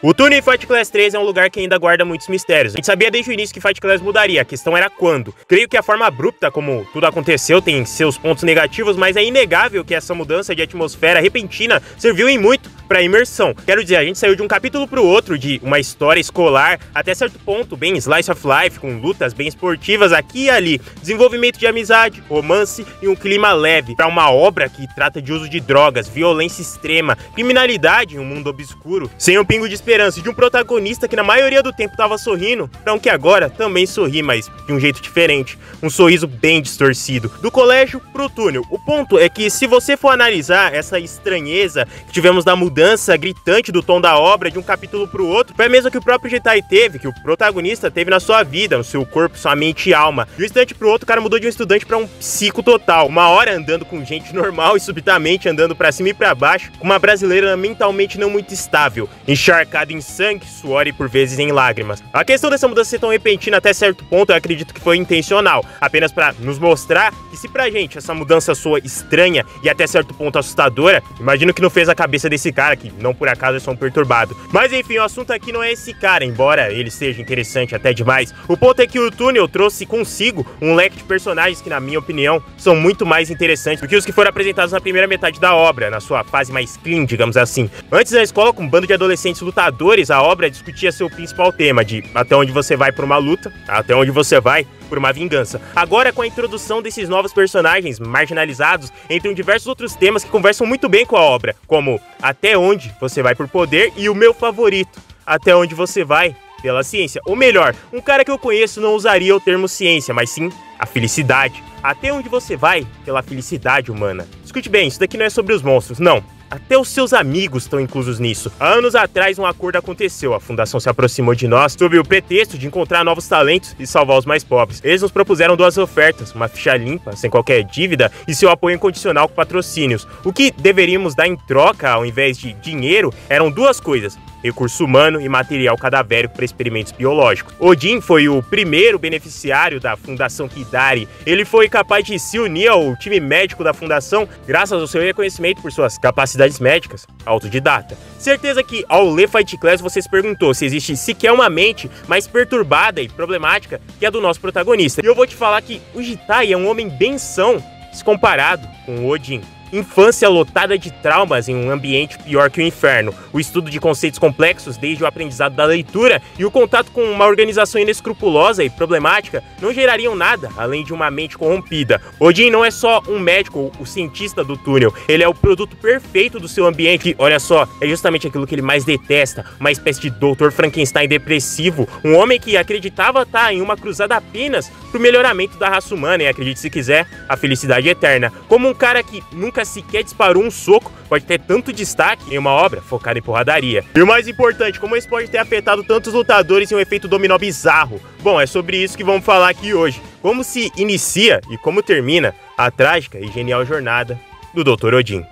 O túnel em Fight Class 3 é um lugar que ainda guarda muitos mistérios. A gente sabia desde o início que Fight Class mudaria, a questão era quando. Creio que a forma abrupta como tudo aconteceu tem seus pontos negativos, mas é inegável que essa mudança de atmosfera repentina serviu em muito para imersão. Quero dizer, a gente saiu de um capítulo para o outro, de uma história escolar, até certo ponto, bem slice of life, com lutas bem esportivas aqui e ali, desenvolvimento de amizade, romance e um clima leve, para uma obra que trata de uso de drogas, violência extrema, criminalidade em um mundo obscuro, sem um pingo de esperança, de um protagonista que na maioria do tempo tava sorrindo, para um que agora também sorri, mas de um jeito diferente, um sorriso bem distorcido, do colégio pro túnel. O ponto é que se você for analisar essa estranheza que tivemos da mudança gritante do tom da obra de um capítulo pro outro, foi a mesma que o próprio Jitai teve, que o protagonista teve na sua vida, no seu corpo, sua mente e alma. De um instante pro outro, o cara mudou de um estudante para um psico total, uma hora andando com gente normal e subitamente andando para cima e para baixo, com uma brasileira mentalmente não muito estável, encharcada em sangue, suor e por vezes em lágrimas. A questão dessa mudança ser tão repentina até certo ponto eu acredito que foi intencional, apenas para nos mostrar que se pra gente essa mudança soa estranha e até certo ponto assustadora, imagino que não fez a cabeça desse cara, que não por acaso é só um perturbado. Mas enfim, o assunto aqui não é esse cara, embora ele seja interessante até demais. O ponto é que o túnel trouxe consigo um leque de personagens que, na minha opinião, são muito mais interessantes do que os que foram apresentados na primeira metade da obra, na sua fase mais clean, digamos assim. Antes, na escola, com um bando de adolescentes lutadores, a obra discutia seu principal tema de até onde você vai por uma luta, até onde você vai por uma vingança. Agora, com a introdução desses novos personagens marginalizados, entram diversos outros temas que conversam muito bem com a obra, como até onde você vai por poder e o meu favorito, até onde você vai pela ciência. Ou melhor, um cara que eu conheço não usaria o termo ciência, mas sim a felicidade. Até onde você vai pela felicidade humana. Escute bem, isso daqui não é sobre os monstros, não. Até os seus amigos estão inclusos nisso. Há anos atrás um acordo aconteceu, a fundação se aproximou de nós sob o pretexto de encontrar novos talentos e salvar os mais pobres. Eles nos propuseram duas ofertas, uma ficha limpa, sem qualquer dívida, e seu apoio incondicional com patrocínios. O que deveríamos dar em troca, ao invés de dinheiro, eram duas coisas: recurso humano e material cadavérico para experimentos biológicos. Odin foi o primeiro beneficiário da Fundação Kidari. Ele foi capaz de se unir ao time médico da fundação graças ao seu reconhecimento por suas capacidades médicas, autodidata. Certeza que ao ler Fight Class você se perguntou se existe sequer uma mente mais perturbada e problemática que a do nosso protagonista. E eu vou te falar que o Jitai é um homem bem são se comparado com o Odin. Infância lotada de traumas em um ambiente pior que o inferno, o estudo de conceitos complexos desde o aprendizado da leitura e o contato com uma organização inescrupulosa e problemática não gerariam nada além de uma mente corrompida. Odin não é só um médico, o cientista do túnel, ele é o produto perfeito do seu ambiente. Olha só, é justamente aquilo que ele mais detesta, uma espécie de Dr. Frankenstein depressivo, um homem que acreditava estar em uma cruzada apenas pro melhoramento da raça humana e, acredite se quiser, a felicidade eterna. Como um cara que nunca sequer disparou um soco pode ter tanto destaque em uma obra focada em porradaria. E o mais importante, como isso pode ter afetado tantos lutadores em um efeito dominó bizarro? Bom, é sobre isso que vamos falar aqui hoje. Como se inicia e como termina a trágica e genial jornada do Dr. Odin.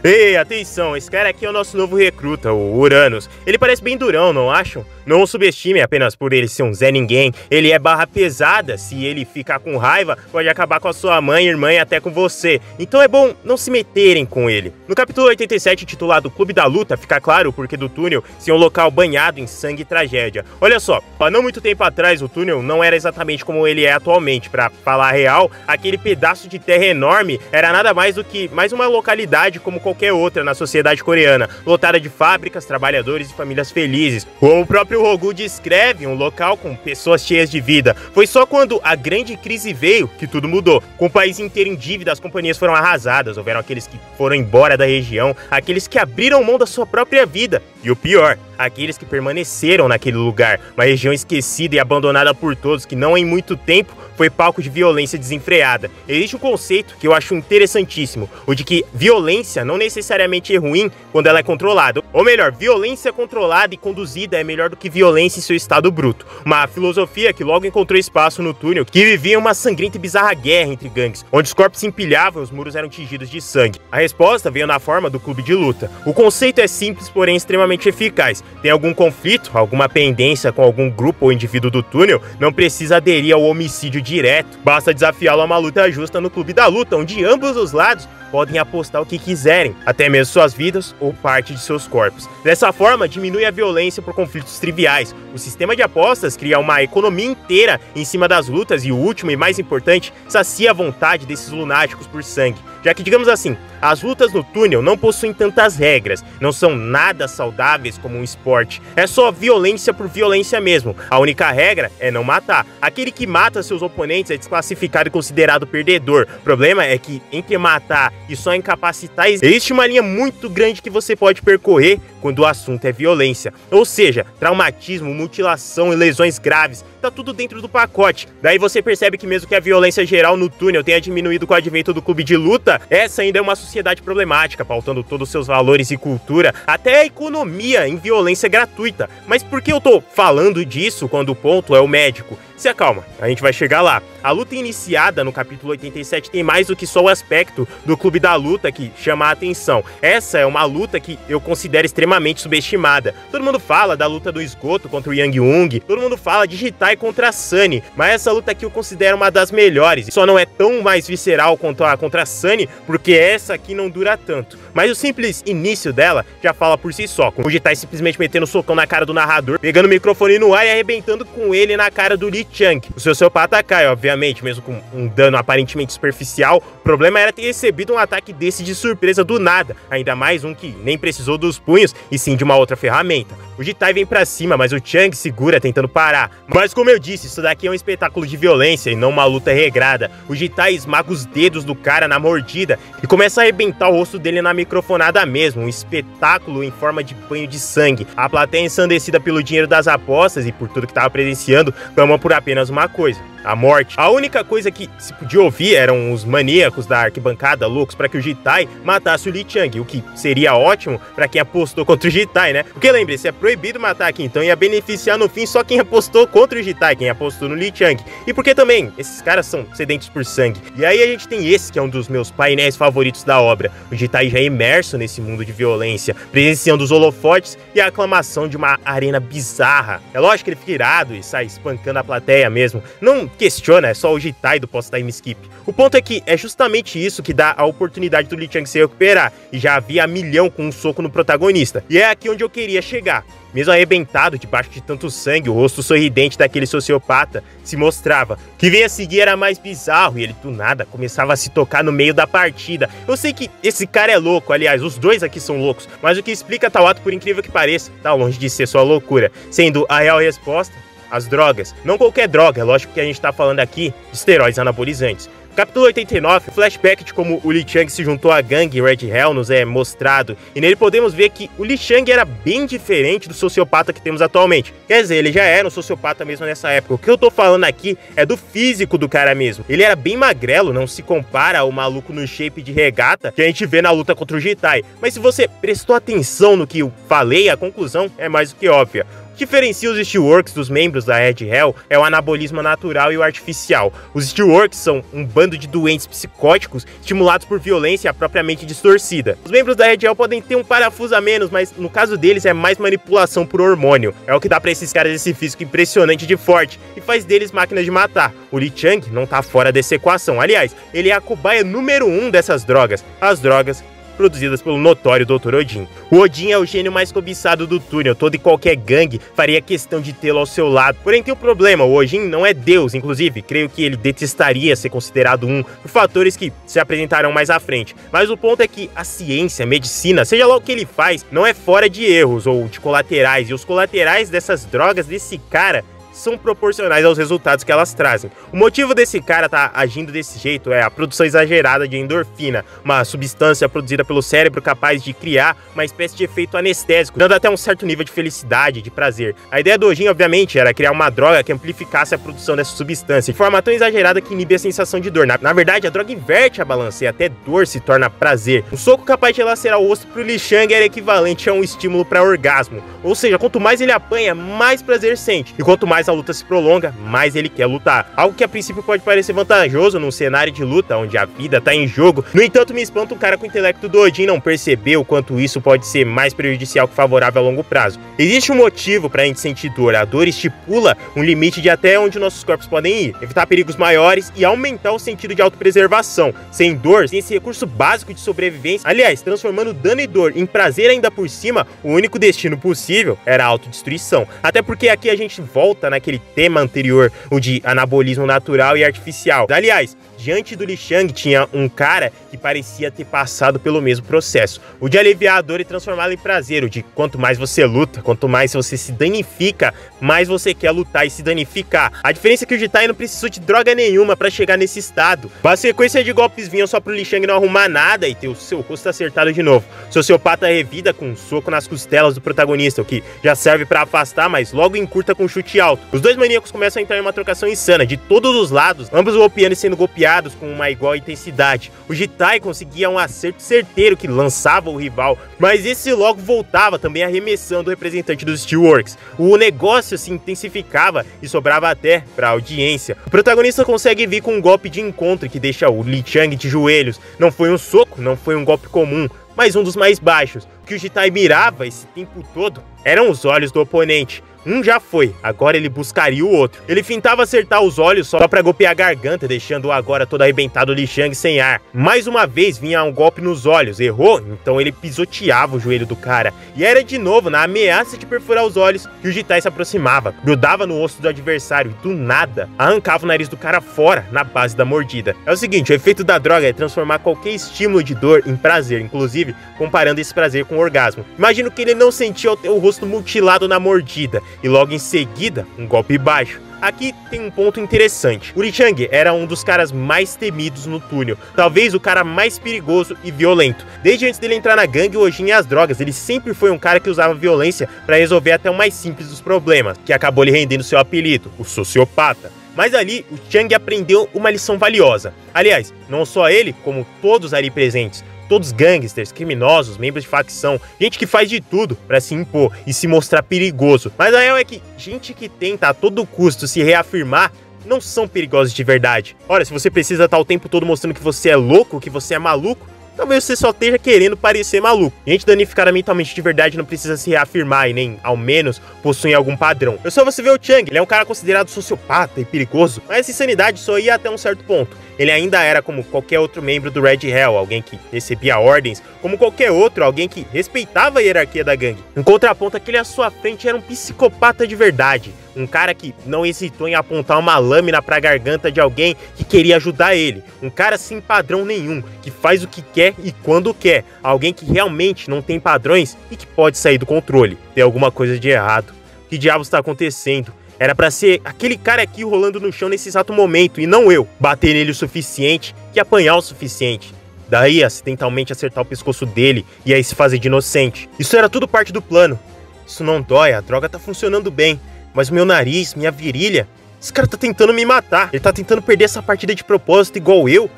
Ei, atenção, esse cara aqui é o nosso novo recruta, o Uranus. Ele parece bem durão, não acham? Não o subestime apenas por ele ser um Zé Ninguém. Ele é barra pesada, se ele ficar com raiva, pode acabar com a sua mãe, irmã e até com você. Então é bom não se meterem com ele. No capítulo 87, intitulado Clube da Luta, fica claro o porquê do túnel ser um local banhado em sangue e tragédia. Olha só, há não muito tempo atrás o túnel não era exatamente como ele é atualmente. Pra falar a real, aquele pedaço de terra enorme era nada mais do que mais uma localidade como qualquer outra na sociedade coreana, lotada de fábricas, trabalhadores e famílias felizes. Como o próprio Rogu descreve, um local com pessoas cheias de vida. Foi só quando a grande crise veio que tudo mudou. Com o país inteiro em dívida, as companhias foram arrasadas, houveram aqueles que foram embora da região, aqueles que abriram mão da sua própria vida. E o pior, aqueles que permaneceram naquele lugar, uma região esquecida e abandonada por todos, que não em muito tempo foi palco de violência desenfreada. Existe um conceito que eu acho interessantíssimo, o de que violência não necessariamente é ruim quando ela é controlada. Ou melhor, violência controlada e conduzida é melhor do que violência em seu estado bruto. Uma filosofia que logo encontrou espaço no túnel, que vivia uma sangrenta e bizarra guerra entre gangues, onde os corpos se empilhavam e os muros eram tingidos de sangue. A resposta veio na forma do clube de luta. O conceito é simples, porém extremamente eficaz. tem algum conflito, alguma pendência com algum grupo ou indivíduo do túnel, não precisa aderir ao homicídio direto. Basta desafiá-lo a uma luta justa no clube da luta, onde ambos os lados podem apostar o que quiserem, até mesmo suas vidas ou parte de seus corpos. Dessa forma, diminui a violência por conflitos triviais. O sistema de apostas cria uma economia inteira em cima das lutas e o último e mais importante, sacia a vontade desses lunáticos por sangue. Já que, digamos assim, as lutas no túnel não possuem tantas regras, não são nada saudáveis como um esporte. É só violência por violência mesmo. A única regra é não matar. Aquele que mata seus oponentes é desclassificado e considerado perdedor. O problema é que entre matar e só incapacitar, existe uma linha muito grande que você pode percorrer quando o assunto é violência. Ou seja, traumatismo, mutilação e lesões graves, tá tudo dentro do pacote. Daí você percebe que mesmo que a violência geral no túnel tenha diminuído com o advento do clube de luta, essa ainda é uma sociedade problemática, pautando todos os seus valores e cultura, até a economia em violência gratuita. Mas por que eu tô falando disso quando o ponto é o médico? Se acalma, a gente vai chegar lá. A luta iniciada no capítulo 87 tem mais do que só o aspecto do clube da luta que chama a atenção. Essa é uma luta que eu considero extremamente subestimada. Todo mundo fala da luta do esgoto contra o Yang Ung, todo mundo fala de Jitai contra a Sunny, mas essa luta aqui eu considero uma das melhores. Só não é tão mais visceral quanto a contra a Sunny, porque essa aqui não dura tanto. Mas o simples início dela já fala por si só, com o Jitai simplesmente metendo socão na cara do narrador, pegando o microfone no ar e arrebentando com ele na cara do Lee Chang. O sociopata cai, obviamente, mesmo com um dano aparentemente superficial. O problema era ter recebido um ataque desse de surpresa do nada, ainda mais um que nem precisou dos punhos e sim de uma outra ferramenta. O Jitai vem pra cima, mas o Chang segura tentando parar. Mas como eu disse, isso daqui é um espetáculo de violência e não uma luta regrada. O Jitai esmaga os dedos do cara na mordida e começa a arrebentar o rosto dele na microfonada mesmo, um espetáculo em forma de banho de sangue. A plateia ensandecida pelo dinheiro das apostas e por tudo que tava presenciando, clamou por apenas uma coisa: a morte. A única coisa que se podia ouvir eram os maníacos da arquibancada loucos para que o Jitai matasse o Lee Chang, o que seria ótimo para quem apostou contra o Jitai, né? Porque lembre-se, é proibido matar aqui, então ia beneficiar no fim só quem apostou contra o Jitai, quem apostou no Lee Chang. E porque também esses caras são sedentos por sangue. E aí a gente tem esse que é um dos meus painéis favoritos da obra. O Jitai já é imerso nesse mundo de violência, presenciando os holofotes e a aclamação de uma arena bizarra. É lógico que ele fica irado e sai espancando a plateia mesmo. Não questiona, é só o Jitai do post-time skip. O ponto é que é justamente isso que dá a oportunidade do Lee Chang se recuperar, e já havia a milhão com um soco no protagonista. E é aqui onde eu queria chegar. Mesmo arrebentado debaixo de tanto sangue, o rosto sorridente daquele sociopata se mostrava. O que vinha a seguir era mais bizarro e ele do nada começava a se tocar no meio da partida. Eu sei que esse cara é louco, aliás, os dois aqui são loucos, mas o que explica tal ato, por incrível que pareça, tá longe de ser só loucura, sendo a real resposta: as drogas. Não qualquer droga, é lógico que a gente tá falando aqui de esteroides anabolizantes. Capítulo 89, o flashback de como o Lee Chang se juntou à gangue Red Hell nos é mostrado, e nele podemos ver que o Lee Chang era bem diferente do sociopata que temos atualmente. Quer dizer, ele já era um sociopata mesmo nessa época. O que eu tô falando aqui é do físico do cara mesmo. Ele era bem magrelo, não se compara ao maluco no shape de regata que a gente vê na luta contra o Jitai. Mas se você prestou atenção no que eu falei, a conclusão é mais do que óbvia. O que diferencia os Steelworks dos membros da Red Hell é o anabolismo natural e o artificial. Os Steelworks são um bando de doentes psicóticos estimulados por violência propriamente distorcida. Os membros da Red Hell podem ter um parafuso a menos, mas no caso deles é mais manipulação por hormônio. É o que dá pra esses caras esse físico impressionante de forte e faz deles máquinas de matar. O Lee Chang não tá fora dessa equação. Aliás, ele é a cobaia número 1 dessas drogas. As drogas produzidas pelo notório Dr. Odin. O Odin é o gênio mais cobiçado do túnel, toda e qualquer gangue faria questão de tê-lo ao seu lado. Porém tem um problema, o Odin não é Deus, inclusive, creio que ele detestaria ser considerado um, por fatores que se apresentarão mais à frente. Mas o ponto é que a ciência, a medicina, seja lá o que ele faz, não é fora de erros ou de colaterais, e os colaterais dessas drogas desse cara são proporcionais aos resultados que elas trazem. O motivo desse cara tá agindo desse jeito é a produção exagerada de endorfina, uma substância produzida pelo cérebro capaz de criar uma espécie de efeito anestésico, dando até um certo nível de felicidade, de prazer. A ideia do Odin, obviamente, era criar uma droga que amplificasse a produção dessa substância, de forma tão exagerada que inibe a sensação de dor. Na verdade, a droga inverte a balança e até dor se torna prazer. Um soco capaz de lacerar o osso pro Lee Chang era equivalente a um estímulo para orgasmo. Ou seja, quanto mais ele apanha, mais prazer sente. E quanto mais mais a luta se prolonga, mais ele quer lutar. Algo que a princípio pode parecer vantajoso num cenário de luta onde a vida tá em jogo. No entanto, me espanta um cara com o intelecto do Odin não perceber o quanto isso pode ser mais prejudicial que favorável a longo prazo. Existe um motivo pra gente sentir dor. A dor estipula um limite de até onde nossos corpos podem ir, evitar perigos maiores e aumentar o sentido de autopreservação. Sem dor, sem esse recurso básico de sobrevivência, aliás, transformando dano e dor em prazer ainda por cima, o único destino possível era a autodestruição. Até porque aqui a gente volta naquele tema anterior, o de anabolismo natural e artificial. Aliás, diante do Li Shang tinha um cara que parecia ter passado pelo mesmo processo, o de aliviar a dor e transformá-la em prazer, o de quanto mais você luta, quanto mais você se danifica, mais você quer lutar e se danificar. A diferença é que o Jitai não precisou de droga nenhuma pra chegar nesse estado. A sequência de golpes vinham só pro Li Shang não arrumar nada e ter o seu rosto acertado de novo. Sociopata revida com um soco nas costelas do protagonista, o que já serve pra afastar, mas logo encurta com um chute alto. Os dois maníacos começam a entrar em uma trocação insana, de todos os lados, ambos golpeando e sendo golpeados com uma igual intensidade. O Jitai conseguia um acerto certeiro que lançava o rival, mas esse logo voltava também arremessando o representante dos Steelworks. O negócio se intensificava e sobrava até pra audiência. O protagonista consegue vir com um golpe de encontro que deixa o Li Shang de joelhos. Não foi um soco, não foi um golpe comum, mas um dos mais baixos. O que o Jitai mirava esse tempo todo eram os olhos do oponente. Um já foi, agora ele buscaria o outro. Ele fintava acertar os olhos só pra golpear a garganta, deixando agora todo arrebentado Li Shang sem ar. Mais uma vez vinha um golpe nos olhos, errou, então ele pisoteava o joelho do cara. E era de novo, na ameaça de perfurar os olhos, que o Jitai se aproximava, grudava no rosto do adversário e do nada arrancava o nariz do cara fora, na base da mordida. É o seguinte, o efeito da droga é transformar qualquer estímulo de dor em prazer, inclusive comparando esse prazer com o orgasmo. Imagino que ele não sentia o teu rosto mutilado na mordida, e logo em seguida, um golpe baixo. Aqui tem um ponto interessante. O Li Shang era um dos caras mais temidos no túnel, talvez o cara mais perigoso e violento. Desde antes dele entrar na gangue, o Ojin e as drogas, ele sempre foi um cara que usava violência para resolver até o mais simples dos problemas, que acabou lhe rendendo seu apelido, o sociopata. Mas ali, o Shang aprendeu uma lição valiosa. Aliás, não só ele, como todos ali presentes. Todos gangsters, criminosos, membros de facção, gente que faz de tudo pra se impor e se mostrar perigoso. Mas a real é que gente que tenta a todo custo se reafirmar não são perigosos de verdade. Ora, se você precisa estar o tempo todo mostrando que você é louco, que você é maluco, talvez você só esteja querendo parecer maluco. Gente danificada mentalmente de verdade não precisa se reafirmar e nem, ao menos, possui algum padrão. É só você ver o Chang, ele é um cara considerado sociopata e perigoso, mas essa insanidade só ia até um certo ponto. Ele ainda era como qualquer outro membro do Red Hell, alguém que recebia ordens, como qualquer outro, alguém que respeitava a hierarquia da gangue. Em contraponto, aquele à sua frente era um psicopata de verdade. Um cara que não hesitou em apontar uma lâmina pra garganta de alguém que queria ajudar ele. Um cara sem padrão nenhum, que faz o que quer e quando quer. Alguém que realmente não tem padrões e que pode sair do controle. Tem alguma coisa de errado. O que diabos está acontecendo? Era pra ser aquele cara aqui rolando no chão nesse exato momento, e não eu. Bater nele o suficiente e apanhar o suficiente. Daí, acidentalmente acertar o pescoço dele e aí se fazer de inocente. Isso era tudo parte do plano. Isso não dói, a droga tá funcionando bem. Mas o meu nariz, minha virilha... Esse cara tá tentando me matar. Ele tá tentando perder essa partida de propósito igual eu.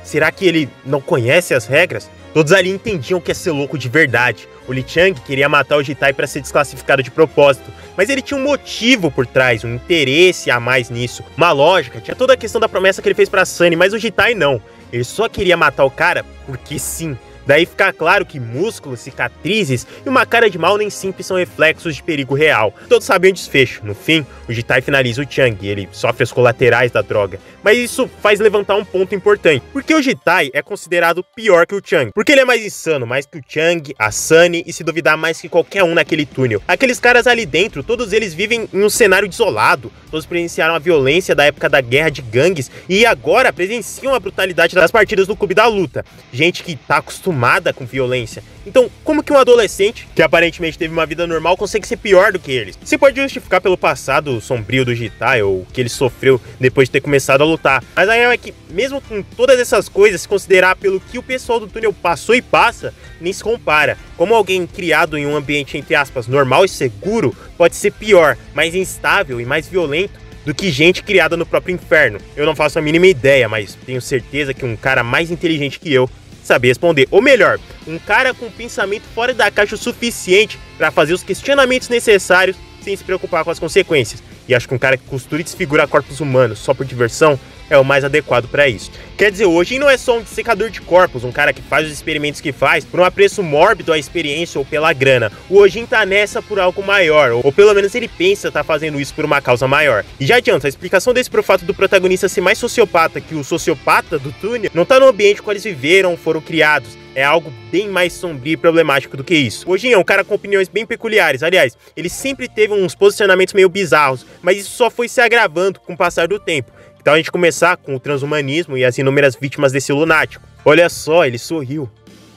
Será que ele não conhece as regras? Todos ali entendiam o que é ser louco de verdade. O Li Shang queria matar o Jitai para ser desclassificado de propósito, mas ele tinha um motivo por trás, um interesse a mais nisso, uma lógica. Tinha toda a questão da promessa que ele fez pra Sunny, mas o Jitai não. Ele só queria matar o cara porque sim. Daí fica claro que músculos, cicatrizes e uma cara de mal nem sempre são reflexos de perigo real. Todos sabem o desfecho. No fim, o Jitai finaliza o Chang e ele sofre as colaterais da droga. Mas isso faz levantar um ponto importante. Por que o Jitai é considerado pior que o Chang? Porque ele é mais insano, mais que o Chang, a Sunny e se duvidar mais que qualquer um naquele túnel. Aqueles caras ali dentro, todos eles vivem em um cenário desolado. Todos presenciaram a violência da época da guerra de gangues e agora presenciam a brutalidade das partidas no clube da luta. Gente que tá acostumada com violência. Então, como que um adolescente, que aparentemente teve uma vida normal, consegue ser pior do que eles? Se pode justificar pelo passado sombrio do Jitai, ou o que ele sofreu depois de ter começado a lutar. Mas a real é que, mesmo com todas essas coisas, se considerar pelo que o pessoal do túnel passou e passa, nem se compara. Como alguém criado em um ambiente, entre aspas, normal e seguro, pode ser pior, mais instável e mais violento do que gente criada no próprio inferno. Eu não faço a mínima ideia, mas tenho certeza que um cara mais inteligente que eu saber responder, ou melhor, um cara com pensamento fora da caixa o suficiente para fazer os questionamentos necessários sem se preocupar com as consequências. e acho que um cara que costura e desfigura corpos humanos só por diversão é o mais adequado para isso. Quer dizer, o Ojin não é só um dissecador de corpos, um cara que faz os experimentos que faz por um apreço mórbido à experiência ou pela grana. O Ojin tá nessa por algo maior, ou pelo menos ele pensa tá fazendo isso por uma causa maior. E já adianta, a explicação desse pro fato do protagonista ser mais sociopata que o sociopata do túnel não tá no ambiente qual eles viveram, foram criados. É algo bem mais sombrio e problemático do que isso. O Ojin é um cara com opiniões bem peculiares. Aliás, ele sempre teve uns posicionamentos meio bizarros, mas isso só foi se agravando com o passar do tempo. Então a gente começar com o transhumanismo e as inúmeras vítimas desse lunático. Olha só, ele sorriu.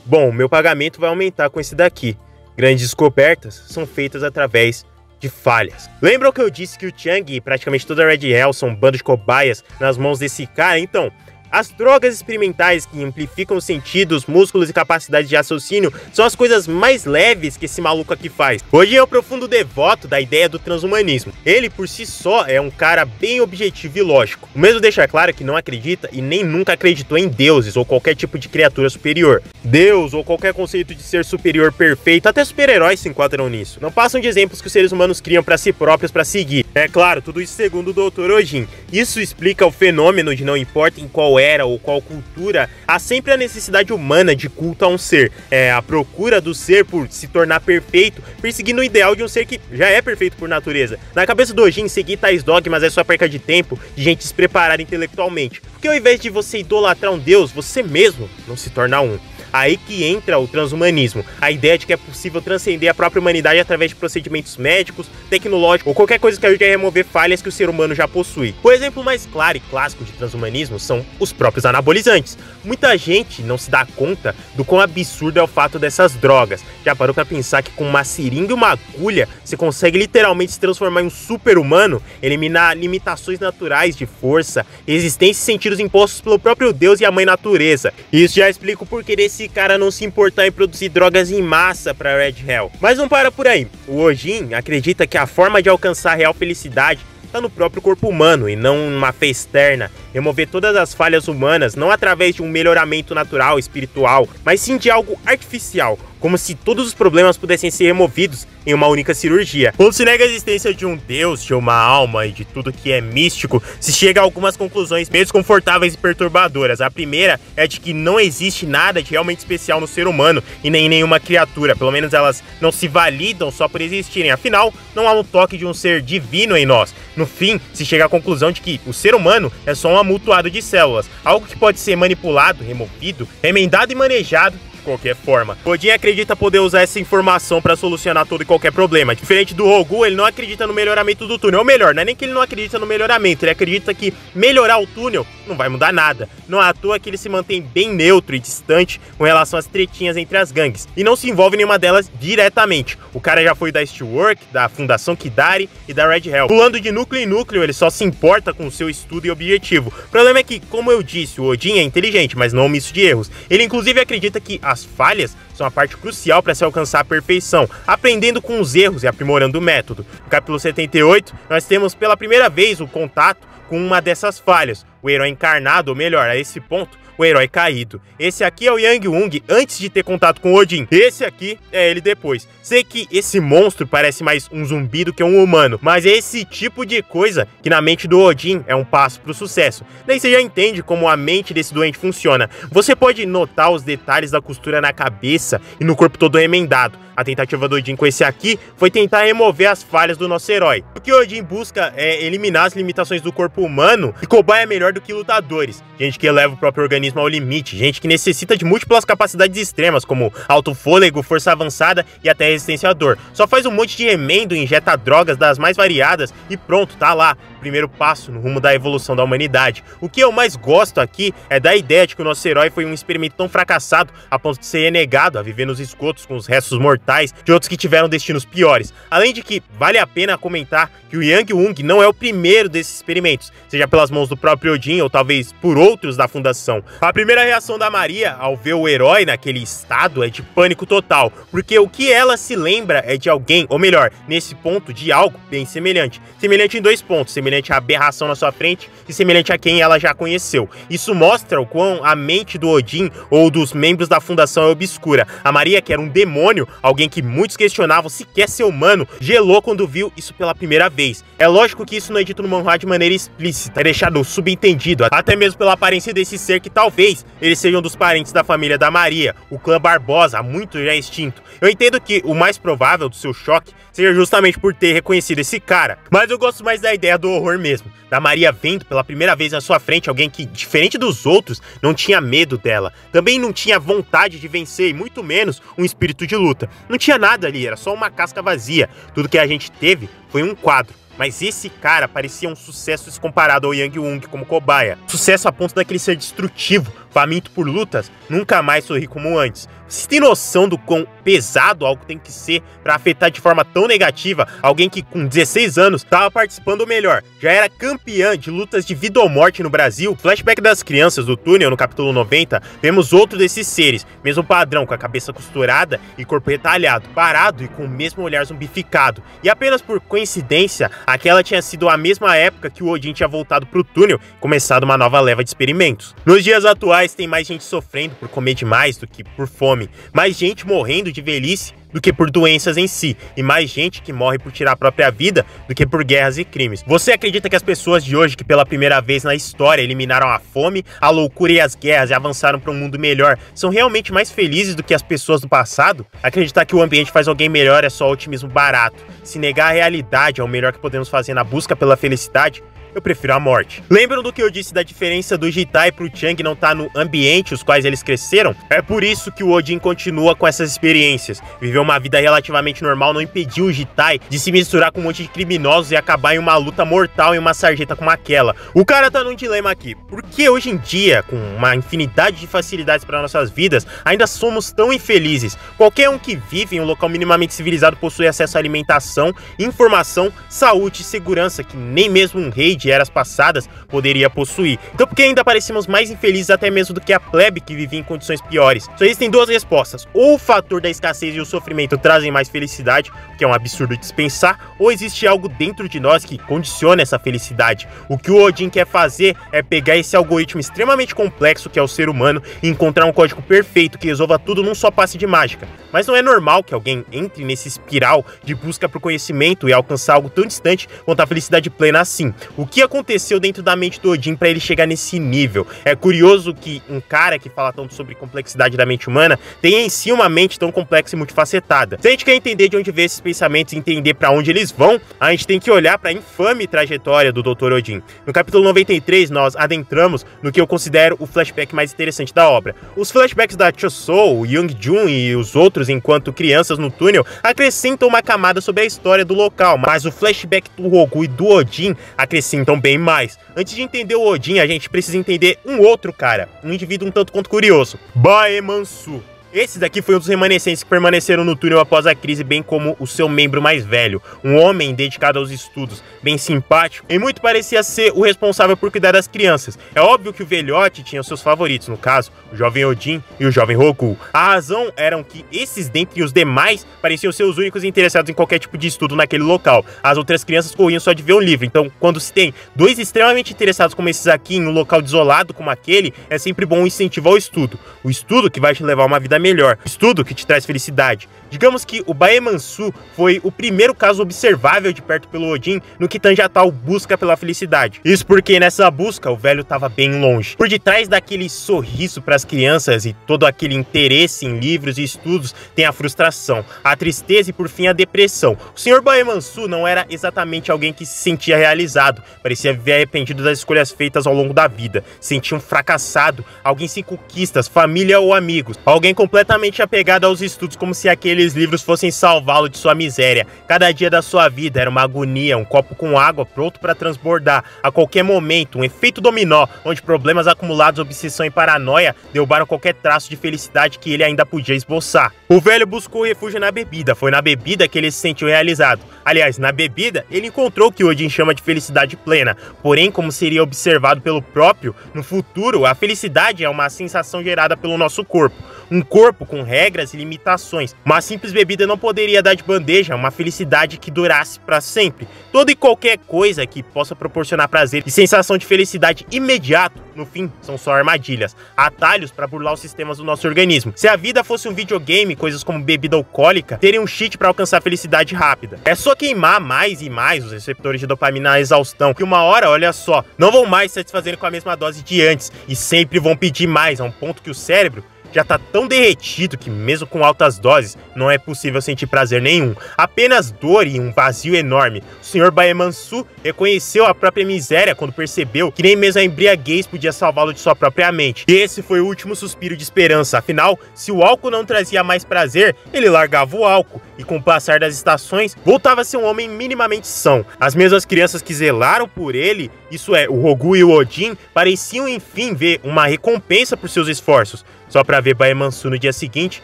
Bom, meu pagamento vai aumentar com esse daqui. Grandes descobertas são feitas através de falhas. Lembram que eu disse que o Chang e praticamente toda a Red Hell são um bando de cobaias nas mãos desse cara? Então, as drogas experimentais que amplificam os sentidos, músculos e capacidade de raciocínio são as coisas mais leves que esse maluco aqui faz. Hoje é um profundo devoto da ideia do transhumanismo. Ele, por si só, é um cara bem objetivo e lógico. O mesmo deixa claro que não acredita e nem nunca acreditou em deuses ou qualquer tipo de criatura superior. Deus ou qualquer conceito de ser superior perfeito, até super-heróis se enquadram nisso. Não passam de exemplos que os seres humanos criam para si próprios para seguir. É claro, tudo isso segundo o Dr. Ojin. Isso explica o fenômeno de não importa em qual era ou qual cultura, há sempre a necessidade humana de culto a um ser. É a procura do ser por se tornar perfeito, perseguindo o ideal de um ser que já é perfeito por natureza. Na cabeça do Ojin, seguir tais dogmas é só perca de tempo de gente despreparada intelectualmente. Porque ao invés de você idolatrar um deus, você mesmo não se torna um. Aí que entra o transhumanismo, a ideia de que é possível transcender a própria humanidade através de procedimentos médicos, tecnológicos ou qualquer coisa que ajude a remover falhas que o ser humano já possui. O exemplo mais claro e clássico de transhumanismo são os próprios anabolizantes. Muita gente não se dá conta do quão absurdo é o fato dessas drogas. Já parou pra pensar que com uma seringa e uma agulha você consegue literalmente se transformar em um super-humano, eliminar limitações naturais de força, resistência e sentidos impostos pelo próprio Deus e a mãe natureza. Isso já explica o porquê desse cara não se importar em produzir drogas em massa pra Red Hell. Mas não para por aí. O Ojin acredita que a forma de alcançar a real felicidade está no próprio corpo humano e não numa fé externa. Remover todas as falhas humanas não através de um melhoramento natural, espiritual, mas sim de algo artificial, como se todos os problemas pudessem ser removidos em uma única cirurgia. Quando se nega a existência de um deus, de uma alma e de tudo que é místico, se chega a algumas conclusões meio desconfortáveis e perturbadoras. A primeira é de que não existe nada de realmente especial no ser humano e nem em nenhuma criatura, pelo menos elas não se validam só por existirem, afinal, não há um toque de um ser divino em nós. No fim, se chega à conclusão de que o ser humano é só um amontoado de células, algo que pode ser manipulado, removido, remendado e manejado de qualquer forma. Ojin acredita poder usar essa informação para solucionar todo e qualquer problema. Diferente do Rogu, ele não acredita no melhoramento do túnel. Ou melhor, não é nem que ele não acredita no melhoramento, ele acredita que melhorar o túnel não vai mudar nada. Não é à toa que ele se mantém bem neutro e distante com relação às tretinhas entre as gangues, e não se envolve em nenhuma delas diretamente. O cara já foi da Steelwork, da Fundação Kidari e da Red Hell. Pulando de núcleo em núcleo, ele só se importa com o seu estudo e objetivo. O problema é que, como eu disse, o Ojin é inteligente, mas não omisso de erros. Ele inclusive acredita que as falhas são a parte crucial para se alcançar a perfeição, aprendendo com os erros e aprimorando o método. No capítulo 78, nós temos pela primeira vez o contato com uma dessas falhas, o herói encarnado, ou melhor, a esse ponto, o herói caído. Esse aqui é o Yang Wung antes de ter contato com Odin. Esse aqui é ele depois. Sei que esse monstro parece mais um zumbi do que um humano, mas é esse tipo de coisa que na mente do Odin é um passo pro sucesso. Daí você já entende como a mente desse doente funciona. Você pode notar os detalhes da costura na cabeça e no corpo todo remendado. A tentativa do Odin com esse aqui foi tentar remover as falhas do nosso herói. O que o Odin busca é eliminar as limitações do corpo humano, e cobaia é melhor do que lutadores. Gente que eleva o próprio organismo ao limite, gente que necessita de múltiplas capacidades extremas, como alto fôlego, força avançada e até resistência à dor. Só faz um monte de remendo, injeta drogas das mais variadas e pronto, tá lá. Primeiro passo no rumo da evolução da humanidade. O que eu mais gosto aqui é da ideia de que o nosso herói foi um experimento tão fracassado a ponto de ser renegado a viver nos esgotos com os restos mortais de outros que tiveram destinos piores. Além de que vale a pena comentar que o Yang Wung não é o primeiro desses experimentos, seja pelas mãos do próprio Odin ou talvez por outros da fundação. A primeira reação da Maria ao ver o herói naquele estado é de pânico total, porque o que ela se lembra é de alguém, ou melhor, nesse ponto, de algo bem semelhante. Semelhante em 2 pontos, semelhante à aberração na sua frente e semelhante a quem ela já conheceu. Isso mostra o quão a mente do Odin ou dos membros da fundação é obscura. A Maria, que era um demônio, alguém que muitos questionavam se quer ser humano, gelou quando viu isso pela primeira vez. É lógico que isso não é dito no manhwa de maneira explícita, é deixado subentendido, até mesmo pela aparência desse ser que talvez eles sejam dos parentes da família da Maria, o clã Barbosa, há muito já extinto. Eu entendo que o mais provável do seu choque seja justamente por ter reconhecido esse cara, mas eu gosto mais da ideia do horror mesmo, da Maria vendo pela primeira vez na sua frente alguém que, diferente dos outros, não tinha medo dela, também não tinha vontade de vencer e muito menos um espírito de luta. Não tinha nada ali, era só uma casca vazia. Tudo que a gente teve foi um quadro. Mas esse cara parecia um sucesso descomparado ao Yang Wung como cobaia. Sucesso a ponto daquele ser destrutivo, faminto por lutas, nunca mais sorri como antes. Vocês têm noção do quão pesado algo tem que ser para afetar de forma tão negativa alguém que com 16 anos estava participando, ou melhor, já era campeã de lutas de vida ou morte no Brasil? Flashback das crianças do túnel no capítulo 90, vemos outro desses seres, mesmo padrão, com a cabeça costurada e corpo retalhado, parado e com o mesmo olhar zumbificado. E apenas por coincidência, aquela tinha sido a mesma época que o Odin tinha voltado pro túnel e começado uma nova leva de experimentos. Nos dias atuais tem mais gente sofrendo por comer demais do que por fome, mais gente morrendo de velhice do que por doenças em si, e mais gente que morre por tirar a própria vida do que por guerras e crimes. Você acredita que as pessoas de hoje, que pela primeira vez na história eliminaram a fome, a loucura e as guerras e avançaram para um mundo melhor, são realmente mais felizes do que as pessoas do passado? Acreditar que o ambiente faz alguém melhor é só otimismo barato. Se negar a realidade é o melhor que podemos fazer na busca pela felicidade, eu prefiro a morte. Lembram do que eu disse da diferença do Jitai pro Chang não tá no ambiente os quais eles cresceram? É por isso que o Odin continua com essas experiências. Viver uma vida relativamente normal não impediu o Jitai de se misturar com um monte de criminosos e acabar em uma luta mortal em uma sarjeta como aquela. O cara tá num dilema aqui. Por que hoje em dia, com uma infinidade de facilidades para nossas vidas, ainda somos tão infelizes? Qualquer um que vive em um local minimamente civilizado possui acesso à alimentação, informação, saúde e segurança que nem mesmo um rei de eras passadas poderia possuir. Então por que ainda parecemos mais infelizes até mesmo do que a plebe que vivia em condições piores? Só existem 2 respostas: ou o fator da escassez e o sofrimento trazem mais felicidade, o que é um absurdo dispensar, ou existe algo dentro de nós que condiciona essa felicidade. O que o Odin quer fazer é pegar esse algoritmo extremamente complexo que é o ser humano e encontrar um código perfeito que resolva tudo num só passe de mágica. Mas não é normal que alguém entre nesse espiral de busca por conhecimento e alcançar algo tão distante quanto a felicidade plena assim. O que aconteceu dentro da mente do Odin para ele chegar nesse nível? É curioso que um cara que fala tanto sobre complexidade da mente humana tenha em si uma mente tão complexa e multifacetada. Se a gente quer entender de onde vem esses pensamentos e entender para onde eles vão, a gente tem que olhar para a infame trajetória do Dr. Odin. No capítulo 93, nós adentramos no que eu considero o flashback mais interessante da obra. Os flashbacks da Chosou, o Young-jun e os outros enquanto crianças no túnel acrescentam uma camada sobre a história do local, mas o flashback do Rogu e do Odin acrescentam bem mais. Antes de entender o Odin, a gente precisa entender um outro cara, um indivíduo um tanto quanto curioso, Baemansu. Esse daqui foi um dos remanescentes que permaneceram no túnel após a crise, bem como o seu membro mais velho, um homem dedicado aos estudos, bem simpático, e muito parecia ser o responsável por cuidar das crianças. É óbvio que o velhote tinha os seus favoritos, no caso, o jovem Odin e o jovem Rogu. A razão era que esses, dentre os demais, pareciam ser os únicos interessados em qualquer tipo de estudo naquele local. As outras crianças corriam só de ver um livro, então quando se tem 2 extremamente interessados como esses aqui em um local desolado como aquele, é sempre bom um incentivo ao estudo. O estudo que vai te levar a uma vida melhor, estudo que te traz felicidade. Digamos que o Baemansu foi o primeiro caso observável de perto pelo Odin no que tange a tal busca pela felicidade. Isso porque nessa busca o velho estava bem longe. Por detrás daquele sorriso para as crianças e todo aquele interesse em livros e estudos tem a frustração, a tristeza e por fim a depressão. O Sr. Baemansu não era exatamente alguém que se sentia realizado, parecia viver arrependido das escolhas feitas ao longo da vida, sentia um fracassado, alguém sem conquistas, família ou amigos, alguém com completamente apegado aos estudos, como se aqueles livros fossem salvá-lo de sua miséria. Cada dia da sua vida era uma agonia, um copo com água pronto para transbordar a qualquer momento, um efeito dominó, onde problemas acumulados, obsessão e paranoia derrubaram qualquer traço de felicidade que ele ainda podia esboçar. O velho buscou refúgio na bebida, foi na bebida que ele se sentiu realizado. Aliás, na bebida, ele encontrou o que Odin chama de felicidade plena. Porém, como seria observado pelo próprio, no futuro, a felicidade é uma sensação gerada pelo nosso corpo. Um corpo com regras e limitações. Uma simples bebida não poderia dar de bandeja uma felicidade que durasse para sempre. Toda e qualquer coisa que possa proporcionar prazer e sensação de felicidade imediato, no fim, são só armadilhas, atalhos para burlar os sistemas do nosso organismo. Se a vida fosse um videogame, coisas como bebida alcoólica teriam um cheat para alcançar felicidade rápida. É só queimar mais e mais os receptores de dopamina à exaustão, que uma hora, olha só, não vão mais se satisfazerem com a mesma dose de antes e sempre vão pedir mais, a um ponto que o cérebro já tá tão derretido que mesmo com altas doses não é possível sentir prazer nenhum, apenas dor e um vazio enorme. O Sr. Baemansu reconheceu a própria miséria quando percebeu que nem mesmo a embriaguez podia salvá-lo de sua própria mente. E esse foi o último suspiro de esperança, afinal, se o álcool não trazia mais prazer, ele largava o álcool e com o passar das estações voltava a ser um homem minimamente são. As mesmas crianças que zelaram por ele, isso é, o Rogu e o Odin, pareciam enfim ver uma recompensa por seus esforços, só para ver Baemansu no dia seguinte,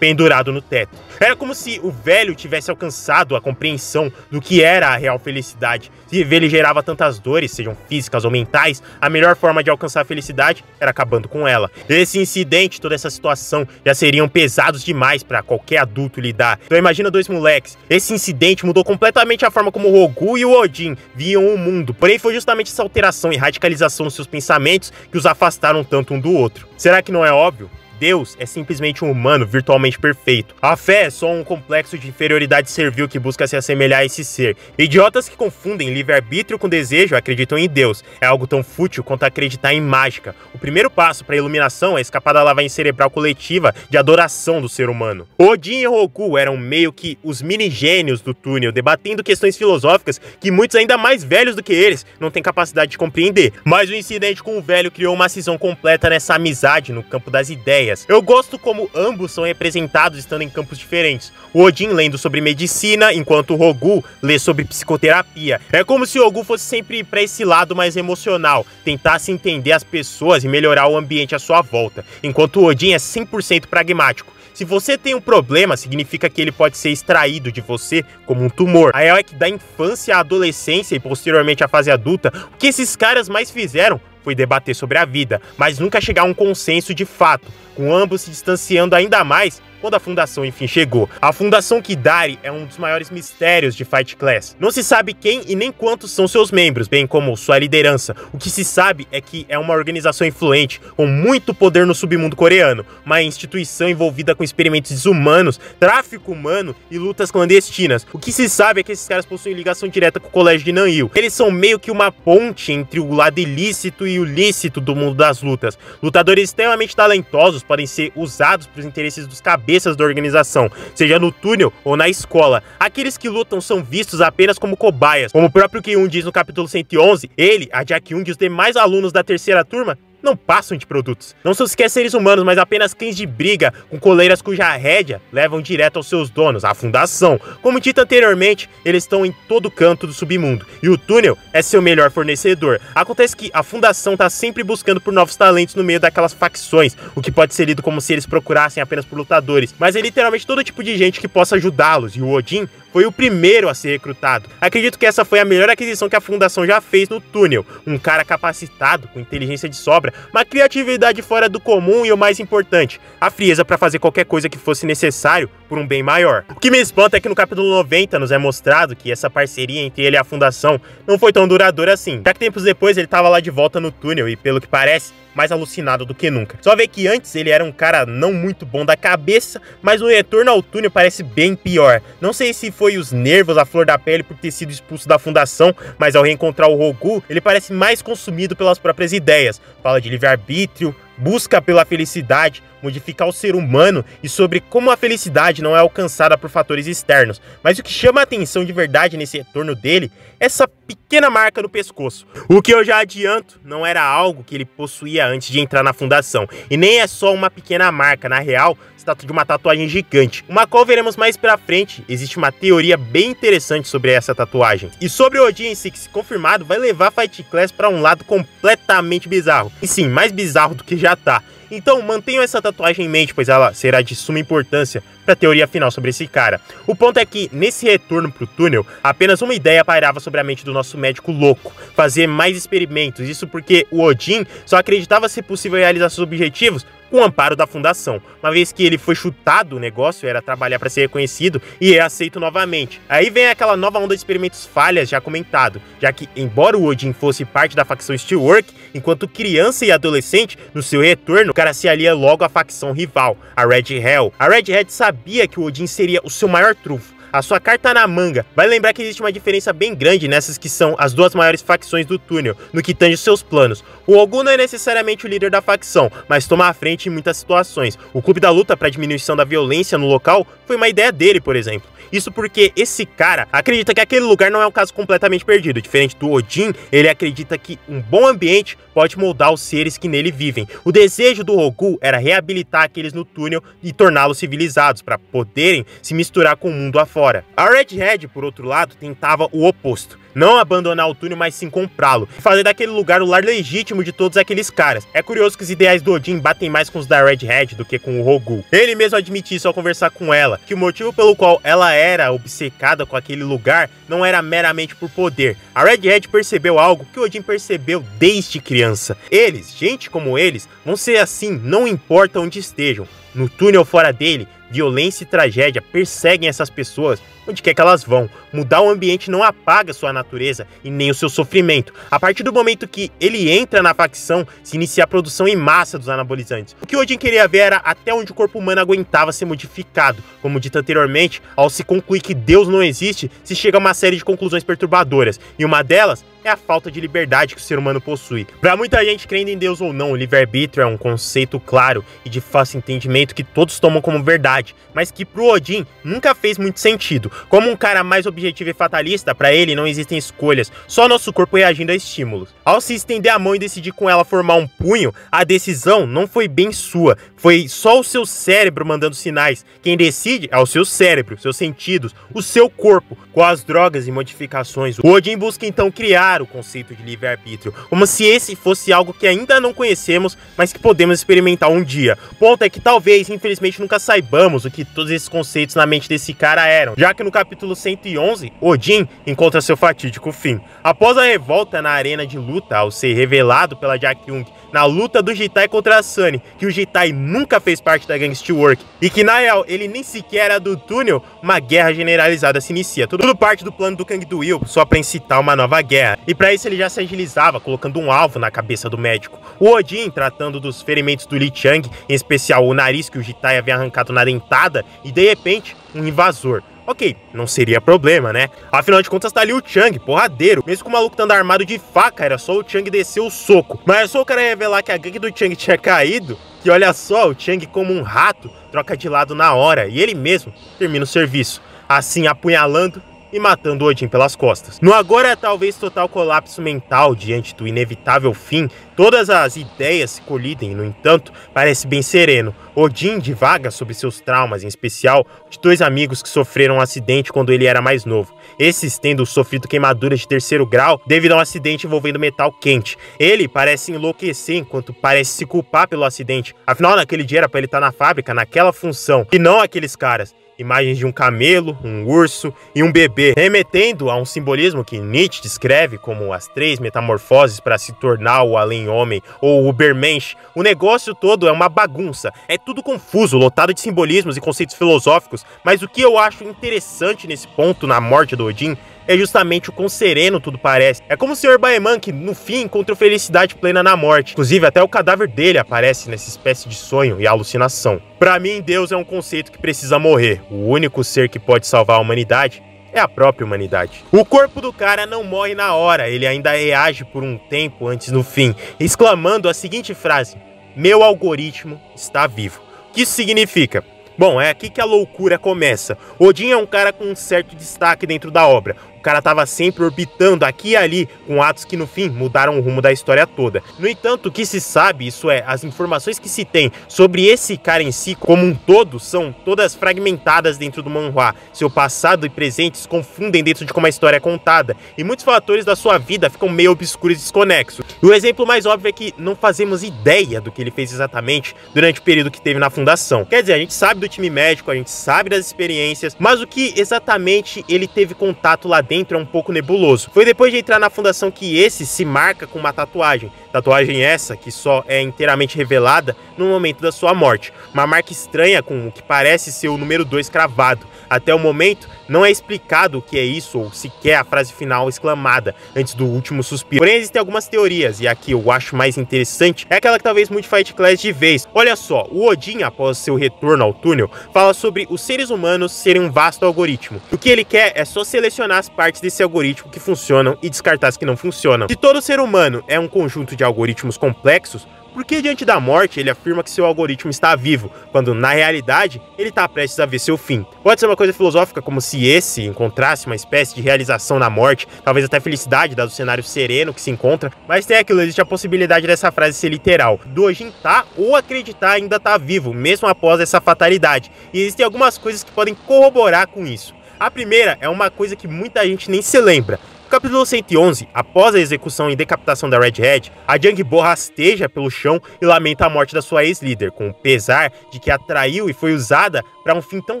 pendurado no teto. Era como se o velho tivesse alcançado a compreensão do que era a real felicidade. Se ele gerava tantas dores, sejam físicas ou mentais, a melhor forma de alcançar a felicidade era acabando com ela. Esse incidente, toda essa situação, já seriam pesados demais para qualquer adulto lidar. Então imagina dois moleques. Esse incidente mudou completamente a forma como o Rogu e o Odin viam o mundo. Porém, foi justamente essa alteração e radicalização nos seus pensamentos que os afastaram tanto um do outro. Será que não é óbvio? Deus é simplesmente um humano virtualmente perfeito. A fé é só um complexo de inferioridade servil que busca se assemelhar a esse ser. Idiotas que confundem livre-arbítrio com desejo acreditam em Deus. É algo tão fútil quanto acreditar em mágica. O primeiro passo para a iluminação é escapar da lavagem cerebral coletiva de adoração do ser humano. Odin e Rogu eram meio que os mini-gênios do túnel, debatendo questões filosóficas que muitos ainda mais velhos do que eles não têm capacidade de compreender. Mas o incidente com o velho criou uma cisão completa nessa amizade no campo das ideias. Eu gosto como ambos são representados estando em campos diferentes. O Odin lendo sobre medicina, enquanto o Rogu lê sobre psicoterapia. É como se o Rogu fosse sempre para esse lado mais emocional, tentasse entender as pessoas e melhorar o ambiente à sua volta, enquanto o Odin é 100% pragmático. Se você tem um problema, significa que ele pode ser extraído de você como um tumor. A real é que da infância à adolescência e posteriormente à fase adulta, o que esses caras mais fizeram foi debater sobre a vida, mas nunca chegar a um consenso de fato, com ambos se distanciando ainda mais quando a fundação enfim chegou. A Fundação Kidari é um dos maiores mistérios de Fight Class. Não se sabe quem e nem quantos são seus membros, bem como sua liderança. O que se sabe é que é uma organização influente, com muito poder no submundo coreano, uma instituição envolvida com experimentos desumanos, tráfico humano e lutas clandestinas. O que se sabe é que esses caras possuem ligação direta com o colégio de Nanil. Eles são meio que uma ponte entre o lado ilícito e o lícito do mundo das lutas. Lutadores extremamente talentosos podem ser usados para os interesses dos cabeças da organização, seja no túnel ou na escola. Aqueles que lutam são vistos apenas como cobaias. Como o próprio Ki-un diz no capítulo 111, ele, a Jae-kyung e os demais alunos da terceira turma não passam de produtos. Não são sequer seres humanos, mas apenas cães de briga com coleiras cuja rédea levam direto aos seus donos, a fundação. Como dito anteriormente, eles estão em todo canto do submundo, e o túnel é seu melhor fornecedor. Acontece que a fundação está sempre buscando por novos talentos no meio daquelas facções, o que pode ser lido como se eles procurassem apenas por lutadores, mas é literalmente todo tipo de gente que possa ajudá-los, e o Odin foi o primeiro a ser recrutado. Acredito que essa foi a melhor aquisição que a fundação já fez no túnel. Um cara capacitado, com inteligência de sobra, uma criatividade fora do comum e o mais importante, a frieza para fazer qualquer coisa que fosse necessário por um bem maior. O que me espanta é que no capítulo 90 nos é mostrado que essa parceria entre ele e a fundação não foi tão duradoura assim, já que tempos depois ele estava lá de volta no túnel e, pelo que parece, mais alucinado do que nunca. Só vê que antes ele era um cara não muito bom da cabeça, mas no retorno ao túnel parece bem pior. Não sei se foi os nervos à flor da pele por ter sido expulso da fundação, mas ao reencontrar o Rogu, ele parece mais consumido pelas próprias ideias. Fala de livre-arbítrio, busca pela felicidade, modificar o ser humano e sobre como a felicidade não é alcançada por fatores externos. Mas o que chama a atenção de verdade nesse retorno dele é essa pequena marca no pescoço. O que eu já adianto, não era algo que ele possuía antes de entrar na fundação. E nem é só uma pequena marca, na real, se trata de uma tatuagem gigante, uma qual veremos mais pra frente. Existe uma teoria bem interessante sobre essa tatuagem. E sobre o Odin em si, que se confirmado, vai levar a Fight Class pra um lado completamente bizarro. E sim, mais bizarro do que já tá. Então mantenham essa tatuagem em mente, pois ela será de suma importância para a teoria final sobre esse cara. O ponto é que, nesse retorno pro túnel, apenas uma ideia pairava sobre a mente do nosso médico louco: fazer mais experimentos. Isso porque o Odin só acreditava ser possível realizar seus objetivos com o amparo da fundação. Uma vez que ele foi chutado, o negócio era trabalhar para ser reconhecido e é aceito novamente. Aí vem aquela nova onda de experimentos falhas já comentado, já que, embora o Odin fosse parte da facção Steelwork, enquanto criança e adolescente, no seu retorno, o cara se alia logo à facção rival, a Red Hell. A Red Hat sabia que o Odin seria o seu maior trunfo, a sua carta na manga. Vai lembrar que existe uma diferença bem grande nessas que são as duas maiores facções do túnel, no que tange seus planos. O Ogun não é necessariamente o líder da facção, mas toma a frente em muitas situações. O Clube da Luta para diminuição da violência no local foi uma ideia dele, por exemplo. Isso porque esse cara acredita que aquele lugar não é um caso completamente perdido. Diferente do Odin, ele acredita que um bom ambiente pode moldar os seres que nele vivem. O desejo do Rogu era reabilitar aqueles no túnel e torná-los civilizados, para poderem se misturar com o mundo afora. A Red Hat, por outro lado, tentava o oposto: não abandonar o túnel, mas sim comprá-lo, e fazer daquele lugar o lar legítimo de todos aqueles caras. É curioso que os ideais do Odin batem mais com os da Red Hat do que com o Rogu. Ele mesmo admitiu isso ao conversar com ela, que o motivo pelo qual ela era obcecada com aquele lugar não era meramente por poder. A Red Hat percebeu algo que o Odin percebeu desde criança: eles, gente como eles, vão ser assim, não importa onde estejam. No túnel fora dele, violência e tragédia perseguem essas pessoas onde quer que elas vão. Mudar o ambiente não apaga sua natureza e nem o seu sofrimento. A partir do momento que ele entra na facção, se inicia a produção em massa dos anabolizantes. O que Odin queria ver era até onde o corpo humano aguentava ser modificado. Como dito anteriormente, ao se concluir que Deus não existe, se chega a uma série de conclusões perturbadoras, e uma delas é a falta de liberdade que o ser humano possui. Para muita gente, crendo em Deus ou não, o livre-arbítrio é um conceito claro e de fácil entendimento que todos tomam como verdade, mas que pro Odin nunca fez muito sentido. Como um cara mais objetivo e fatalista, para ele não existem escolhas, só nosso corpo reagindo a estímulos. Ao se estender a mão e decidir com ela formar um punho, a decisão não foi bem sua, foi só o seu cérebro mandando sinais. Quem decide é o seu cérebro, seus sentidos, o seu corpo. Com as drogas e modificações, o Odin busca então criar o conceito de livre-arbítrio, como se esse fosse algo que ainda não conhecemos, mas que podemos experimentar um dia. O ponto é que talvez, infelizmente, nunca saibamos o que todos esses conceitos na mente desse cara eram, já que no capítulo 111, Odin encontra seu fatídico fim. Após a revolta na arena de luta, ao ser revelado pela Jack Young na luta do Jitai contra a Sunny, que o Jitai nunca fez parte da gangue Steelwork, e que na real ele nem sequer era do túnel, uma guerra generalizada se inicia. Tudo parte do plano do Kang do Will, só para incitar uma nova guerra. E para isso ele já se agilizava, colocando um alvo na cabeça do médico. O Odin, tratando dos ferimentos do Li Chang, em especial o nariz que o Jitai havia arrancado na dentada, e de repente, um invasor. Ok, não seria problema, né? Afinal de contas tá ali o Chang, porradeiro. Mesmo com o maluco estando armado de faca, era só o Chang descer o soco. Mas é só o cara revelar que a gangue do Chang tinha caído, que olha só, o Chang, como um rato, troca de lado na hora, e ele mesmo termina o serviço, assim apunhalando e matando Odin pelas costas. No agora talvez total colapso mental diante do inevitável fim, todas as ideias se colidem, no entanto, parece bem sereno. Odin divaga sobre seus traumas, em especial de dois amigos que sofreram um acidente quando ele era mais novo. Esses tendo sofrido queimaduras de 3º grau devido a um acidente envolvendo metal quente. Ele parece enlouquecer enquanto parece se culpar pelo acidente. Afinal, naquele dia era para ele estar na fábrica, naquela função, e não aqueles caras. Imagens de um camelo, um urso e um bebê, remetendo a um simbolismo que Nietzsche descreve como as 3 metamorfoses para se tornar o além-homem ou o Ubermensch. O negócio todo é uma bagunça, é tudo confuso, lotado de simbolismos e conceitos filosóficos, mas o que eu acho interessante nesse ponto na morte do Odin é justamente o quão sereno tudo parece. É como o Sr. Baeman, que no fim encontrou felicidade plena na morte. Inclusive até o cadáver dele aparece nessa espécie de sonho e alucinação. Pra mim, Deus é um conceito que precisa morrer. O único ser que pode salvar a humanidade é a própria humanidade. O corpo do cara não morre na hora, ele ainda reage por um tempo antes do fim, exclamando a seguinte frase: "Meu algoritmo está vivo". O que isso significa? Bom, é aqui que a loucura começa. Odin é um cara com um certo destaque dentro da obra. O cara estava sempre orbitando aqui e ali, com atos que no fim mudaram o rumo da história toda. No entanto, o que se sabe, isso é, as informações que se tem sobre esse cara em si como um todo, são todas fragmentadas dentro do manhwa. Seu passado e presente se confundem dentro de como a história é contada, e muitos fatores da sua vida ficam meio obscuros e desconexos. E o exemplo mais óbvio é que não fazemos ideia do que ele fez exatamente durante o período que teve na fundação. Quer dizer, a gente sabe do time médico, a gente sabe das experiências, mas o que exatamente ele teve contato lá dentro é um pouco nebuloso. Foi depois de entrar na fundação que esse se marca com uma tatuagem. Tatuagem essa que só é inteiramente revelada no momento da sua morte. Uma marca estranha com o que parece ser o número 2 cravado. Até o momento, não é explicado o que é isso ou sequer a frase final exclamada antes do último suspiro. Porém, existem algumas teorias, e a que eu acho mais interessante é aquela que talvez mude Fight Class de vez. Olha só, o Odin, após seu retorno ao túnel, fala sobre os seres humanos serem um vasto algoritmo. O que ele quer é só selecionar as partes desse algoritmo que funcionam e descartar as que não funcionam. Se todo ser humano é um conjunto de algoritmos complexos, por que diante da morte ele afirma que seu algoritmo está vivo, quando na realidade ele está prestes a ver seu fim? Pode ser uma coisa filosófica, como se esse encontrasse uma espécie de realização na morte, talvez até felicidade, dado o cenário sereno que se encontra, mas tem aquilo, existe a possibilidade dessa frase ser literal, do Odin tá ou acreditar ainda tá vivo, mesmo após essa fatalidade, e existem algumas coisas que podem corroborar com isso. A primeira é uma coisa que muita gente nem se lembra. No capítulo 111, após a execução e decapitação da Redhead, a Jang-Bo rasteja pelo chão e lamenta a morte da sua ex-líder, com o pesar de que a traiu e foi usada para um fim tão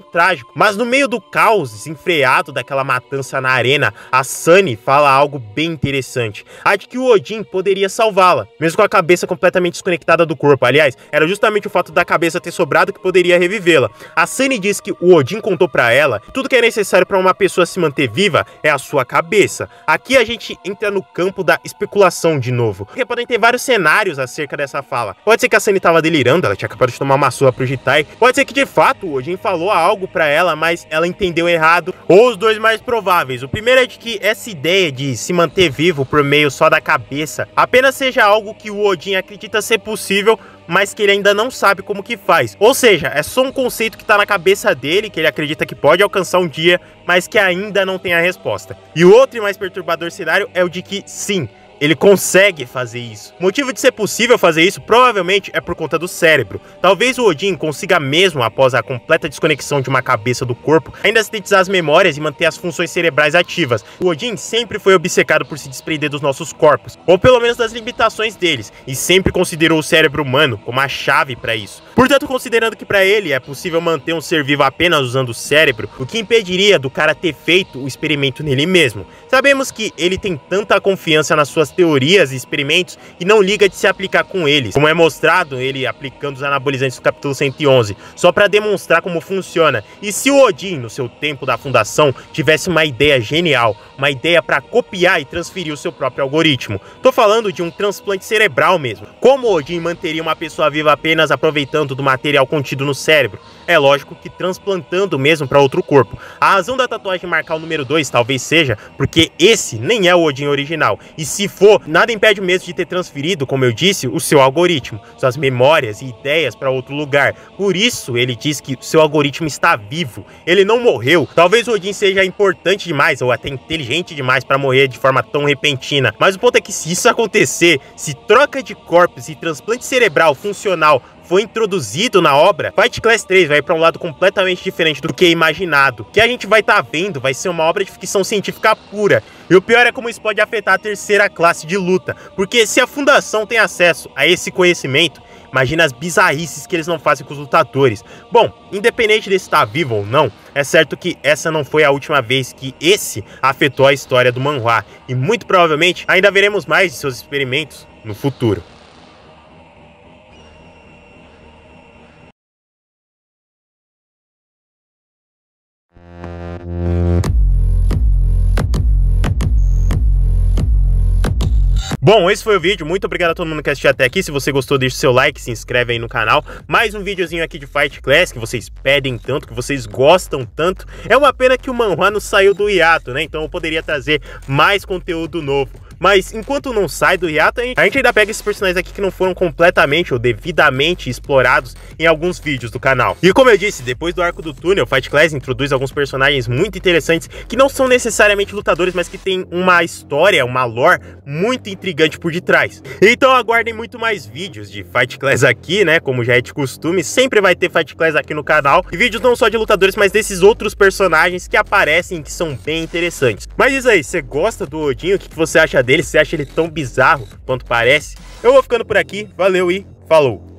trágico. Mas no meio do caos desenfreado daquela matança na arena, a Sunny fala algo bem interessante, a de que o Odin poderia salvá-la, mesmo com a cabeça completamente desconectada do corpo. Aliás, era justamente o fato da cabeça ter sobrado que poderia revivê-la. A Sunny diz que o Odin contou para ela que tudo que é necessário para uma pessoa se manter viva é a sua cabeça. Aqui a gente entra no campo da especulação de novo, porque podem ter vários cenários acerca dessa fala. Pode ser que a Sunny estava delirando, ela tinha acabado de tomar uma surra pro Jitai. Pode ser que de fato o Odin falou algo pra ela, mas ela entendeu errado. Ou os dois mais prováveis. O primeiro é de que essa ideia de se manter vivo por meio só da cabeça apenas seja algo que o Odin acredita ser possível, mas que ele ainda não sabe como que faz. Ou seja, é só um conceito que tá na cabeça dele, que ele acredita que pode alcançar um dia, mas que ainda não tem a resposta. E o outro e mais perturbador cenário é o de que, sim, ele consegue fazer isso. O motivo de ser possível fazer isso provavelmente é por conta do cérebro. Talvez o Odin consiga mesmo, após a completa desconexão de uma cabeça do corpo, ainda sintetizar as memórias e manter as funções cerebrais ativas. O Odin sempre foi obcecado por se desprender dos nossos corpos, ou pelo menos das limitações deles, e sempre considerou o cérebro humano como a chave para isso. Portanto, considerando que para ele é possível manter um ser vivo apenas usando o cérebro, o que impediria do cara ter feito o experimento nele mesmo? Sabemos que ele tem tanta confiança nas suas teorias e experimentos e não liga de se aplicar com eles, como é mostrado ele aplicando os anabolizantes do capítulo 111, só para demonstrar como funciona. E se o Odin, no seu tempo da fundação, tivesse uma ideia genial, uma ideia para copiar e transferir o seu próprio algoritmo? Tô falando de um transplante cerebral mesmo. Como o Odin manteria uma pessoa viva apenas aproveitando do material contido no cérebro? É lógico que transplantando mesmo para outro corpo. A razão da tatuagem marcar o número 2 talvez seja porque esse nem é o Odin original, e se for, nada impede mesmo de ter transferido, como eu disse, o seu algoritmo, suas memórias e ideias para outro lugar. Por isso ele diz que o seu algoritmo está vivo, ele não morreu. Talvez o Odin seja importante demais ou até inteligente demais para morrer de forma tão repentina, mas o ponto é que se isso acontecer, se troca de corpos e transplante cerebral funcional foi introduzido na obra, Fight Class 3 vai para um lado completamente diferente do que é imaginado. O que a gente vai estar vendo vai ser uma obra de ficção científica pura. E o pior é como isso pode afetar a terceira classe de luta, porque se a Fundação tem acesso a esse conhecimento, imagina as bizarrices que eles não fazem com os lutadores. Bom, independente de estar vivo ou não, é certo que essa não foi a última vez que esse afetou a história do manhwa, e muito provavelmente ainda veremos mais de seus experimentos no futuro. Bom, esse foi o vídeo, muito obrigado a todo mundo que assistiu até aqui. Se você gostou, deixa o seu like, se inscreve aí no canal. Mais um videozinho aqui de Fight Class, que vocês pedem tanto, que vocês gostam tanto. É uma pena que o manhwa não saiu do hiato, né? Então eu poderia trazer mais conteúdo novo. Mas enquanto não sai do hiato, a gente ainda pega esses personagens aqui que não foram completamente ou devidamente explorados em alguns vídeos do canal. E como eu disse, depois do arco do túnel, Fight Class introduz alguns personagens muito interessantes que não são necessariamente lutadores, mas que tem uma história, uma lore muito intrigante por detrás. Então aguardem muito mais vídeos de Fight Class aqui, né? Como já é de costume, sempre vai ter Fight Class aqui no canal. E vídeos não só de lutadores, mas desses outros personagens que aparecem e que são bem interessantes. Mas diz aí, você gosta do Odin? O que você acha dele? Você acha ele tão bizarro quanto parece? Eu vou ficando por aqui, valeu e falou!